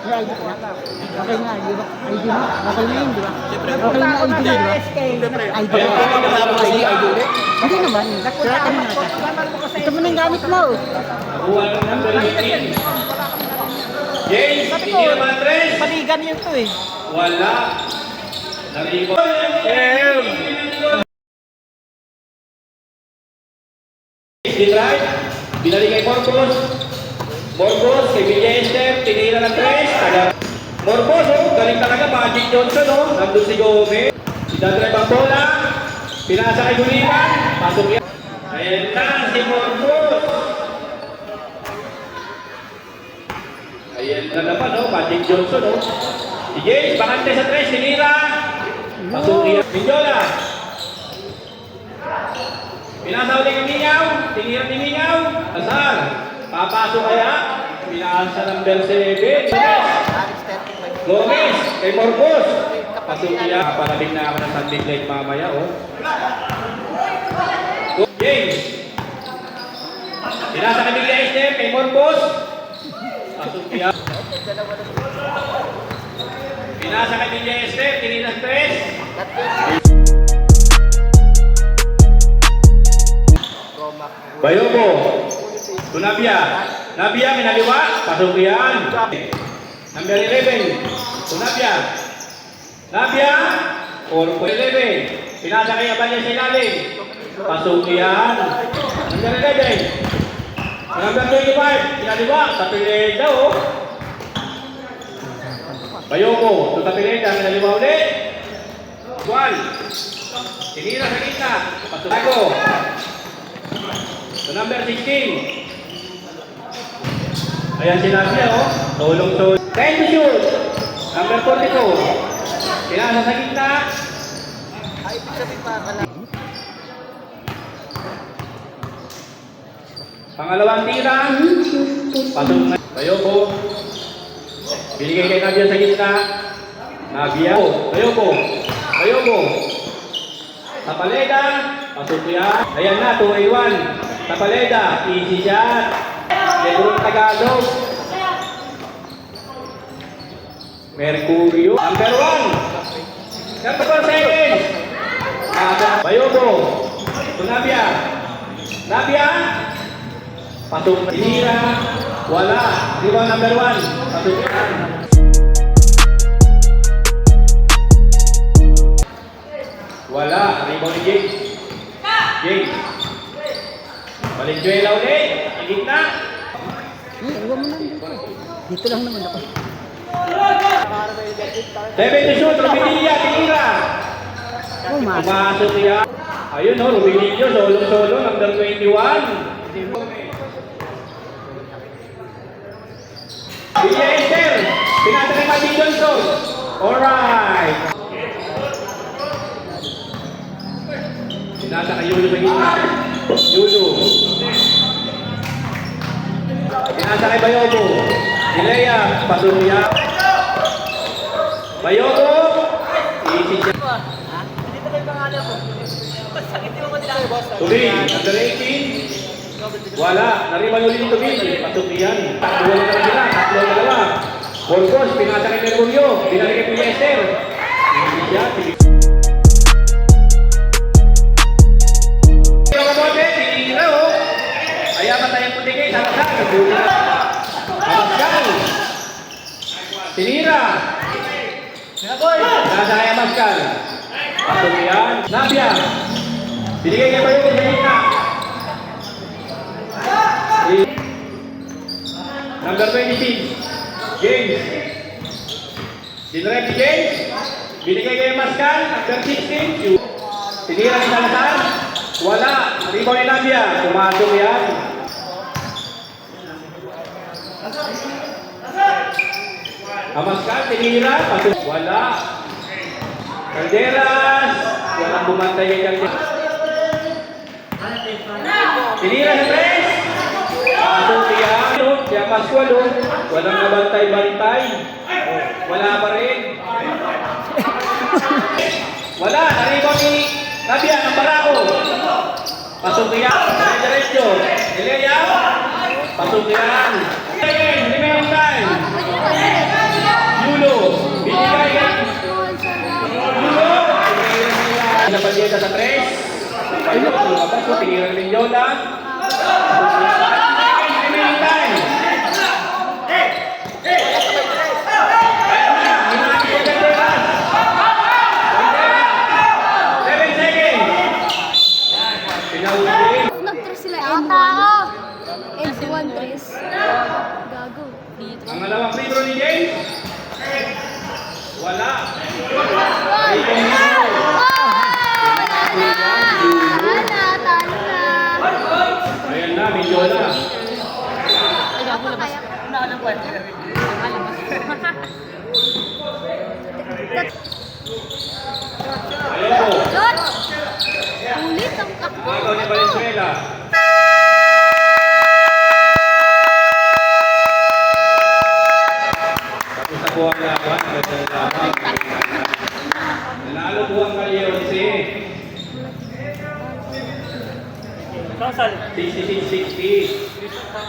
May ID ka na? Okay nga, di ba? ID mo? Okay na yun, di ba? Okay na ID, di ba? ID mo? Hindi naman. Suratan mo natin. Ito mo na yung gamit mo. James, hindi naman tres. Paligan yun to eh. Wala. Naribo. Right. Binalik kay Morbos. Morbos, kay Villa Esther, tinira ng tres. Morbos, oh, galing talaga. Magic Johnson, oh. Nandun si Gomez. Idadrive ang bola. Pinasa kay Guliman. Pasok yan. Ayan na si Morbos. Ayan na naman, oh. Magic Johnson, oh. Si James, bakante sa tres. Tinira. Pasok yan. Minjola. Pinasa ulit ang Mingaw. Tinira ni Mingaw. Asal. Papasok kaya. Pinasa ng number 7. Gomez. Kay Morbos. Pasok niya. Parating na ako ng Sunday Light mamaya. Oh. James. Pinasa kay Villa Esther. Kay Morbos. Pasok niya. Pinasa kay Villa Esther. Tinira 3. Bayobo, Tunabia, Nabia minaliwa, pasok yan. Number 11, Tunabia, Nabia, 4.11, pinasa kay Abanya sa ilalim, pasok yan. Number 11, number 25, minaliwa, Tapileda o. Bayobo, Tapileda, minaliwa ulit. Juan, tinira sa kita, pasok ako. So number 16. Ayan si Nabia, oh. Tulong-tulong. Time to shoot. Number 42. Pinasa sa gitna. Pangalawang tira. Pasok na. Bayobo. Binigay kay Nabia sa gitna. Nabia. Bayobo. Bayobo. Tapaleda. Pasok yan. Ayan na, 2-1. Tapaleda, easy shot. Lebron Tagalog. Mercurio. Number 1. Number 4 seconds. Bayobo. Nabia. Nabia. Pasok na. Inira. Wala. Di ba number 1? Pasok yan. Wala. Rebound ni James. James. Valenzuela ulit. Higit na. Iwan mo na dito. Dito lang naman ako. 7 to shoot. Rubililla. Tinira. Pumasok yan. Ayun o. Rubilillo. Solo-solo. Number 21. Villa Esther. Pinasa kay Magic Johnson. Alright. Pinasa kay Yulo sa gitna. Yulo. Pinasa kay Bayobo. Ilea. Pasuya. Bayobo. Easy siya. Tubig. Under 18. Wala. Nariban ulit yung tubig. Pasuyan. Takbo na sila. Takbo na dalawa. Borgos. Pinasa kay Mercurio. Binalik kay Villa Esther. Easy siya. Tinira. Nasa kaya Pascal. Pasok yan. Nabia. Binigay kay Bayobo sa gitna. Number 26. James. Dinrep si James. Binigay kay Pascal. Number 16. Tinira ni Salazar. Wala. Rebound ni Nabia. Pumasok yan. Pascal, tinira, pasok. Wala. Calderas. Walang bumantay kay Calderas. Tinira sa tres. Pasok yan. Siya Pascual. Walang nabantay-bantay. Wala pa rin. Wala. Naribaw ni Nabia ng Barako. Pasok yan. Diretso. Ilea. Pasok yan. Remaining time. Ayun, lumabas po, tinira ni Yola. 15 seconds remaining time. Ayan na, hinahati ko Ganderas. 7 seconds. Pinahuli. Nag-tres sila N1. N1 tres. Gago. Pangalawang free throw ni James. Wala. Talo na. Ayan na, may Yola. Kaya Ayan po. Shot! Ulit ang takbo. Agaw ni Valenzuela. Tapos na po ang laban. Ganda ng laban. Nanalo po ang Calieronse. 66-60.